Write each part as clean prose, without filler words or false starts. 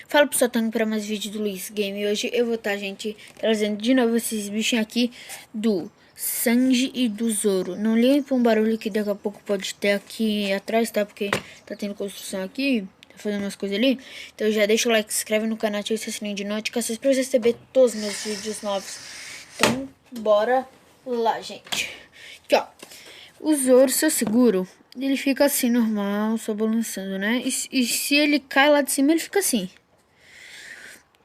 Fala pessoal, estamos para mais vídeo do Luiz Game. E hoje eu vou estar, gente, trazendo de novo esses bichinhos aqui do Sanji e do Zoro. Não liguem para um barulho que daqui a pouco pode ter aqui atrás, tá? Porque tá tendo construção aqui, tá fazendo umas coisas ali. Então já deixa o like, se inscreve no canal, ativa o sininho de notificações para você receber todos os meus vídeos novos. Então, bora lá, gente. Aqui, ó. O Zoro, se eu seguro, ele fica assim, normal, só balançando, né? E se ele cai lá de cima, ele fica assim.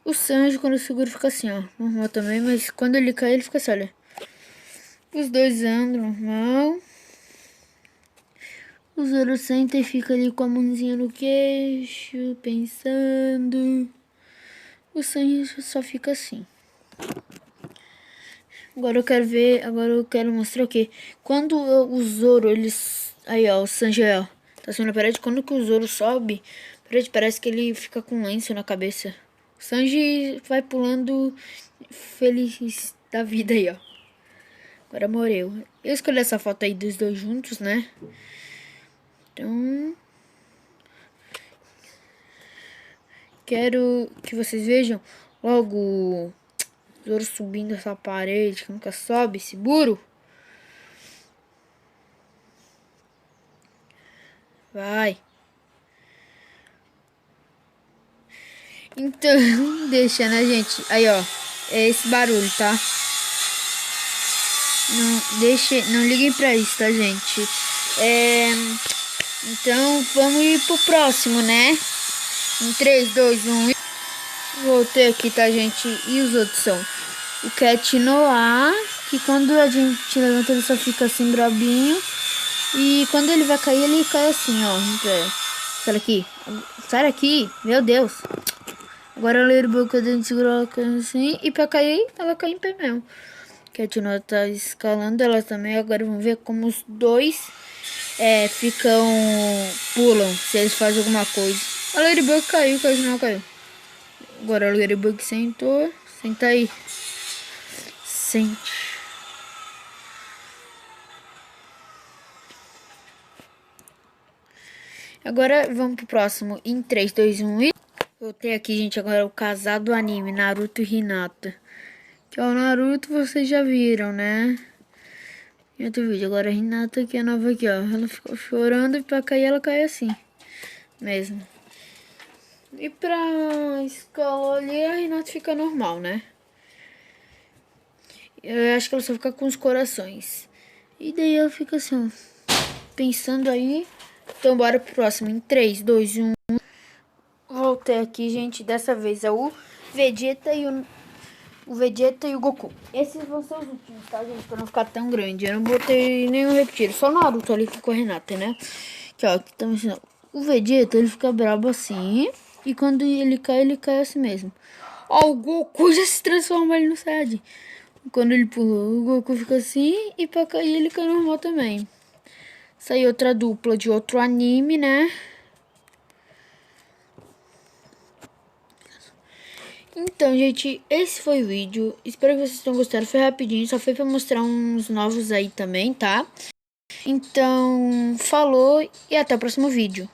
O Sanji, quando eu seguro, fica assim, ó. Normal também, mas quando ele cai, ele fica assim, olha. Os dois andam normal. O Zoro senta e fica ali com a mãozinha no queixo, pensando. O Sanji só fica assim. Agora eu quero ver, agora eu quero mostrar o quê? Quando o Zoro, eles... Aí, ó, o Sanji, ó. Tá subindo na parede. Quando que o Zoro sobe, parece que ele fica com um lenço na cabeça. O Sanji vai pulando feliz da vida aí, ó. Agora morreu. Eu escolhi essa foto aí dos dois juntos, né? Então... Quero que vocês vejam logo o Zoro subindo essa parede que nunca sobe, seguro. Vai. Então, deixa, né, gente? Aí, ó. É esse barulho, tá? Não liguem pra isso, tá, gente? Então, vamos ir pro próximo, né? Em 3, 2, 1. Voltei aqui, tá, gente? E os outros são o Cat Noir, que quando a gente levanta ele só fica assim, brabinho. E quando ele vai cair, ele cai assim, ó. Sai daqui. Sai daqui. Meu Deus. Agora a Ladybug que a gente segura assim. E pra cair, ela cai em pé mesmo. Cat Noir tá escalando ela também. Agora vamos ver como os dois pulam. Se eles fazem alguma coisa. A Ladybug caiu, o Cat Noir caiu. Agora a Ladybug sentou. Senta aí. Sente. Agora vamos pro próximo. Em 3, 2, 1 e... Voltei aqui, gente. Agora o casal do anime, Naruto e Hinata. Que é o Naruto, vocês já viram, né? Em outro vídeo. Agora a Hinata, que é nova aqui, ó. Ela ficou chorando e pra cair, ela cai assim. Mesmo. E pra escola ali, a Hinata fica normal, né? Eu acho que ela só fica com os corações. E daí ela fica assim, ó. Pensando aí. Então bora pro próximo. Em 3, 2, 1. Voltei aqui, gente. Dessa vez é o Vegeta e o Vegeta e o Goku. Esses vão ser os últimos, tá, gente? Pra não ficar tão grande. Eu não botei nenhum repetir. Só o Naruto ali com a Renata, né? Aqui, ó. Aqui tá me ensinando. O Vegeta, ele fica brabo assim. E quando ele cai assim mesmo. Ó, o Goku já se transforma ali no Saiyajin. Quando ele pulou, o Goku fica assim. E pra cair, ele cai normal também. Saiu outra dupla de outro anime, né? Então, gente, esse foi o vídeo. Espero que vocês tenham gostado. Foi rapidinho, só foi pra mostrar uns novos aí também, tá? Então, falou e até o próximo vídeo.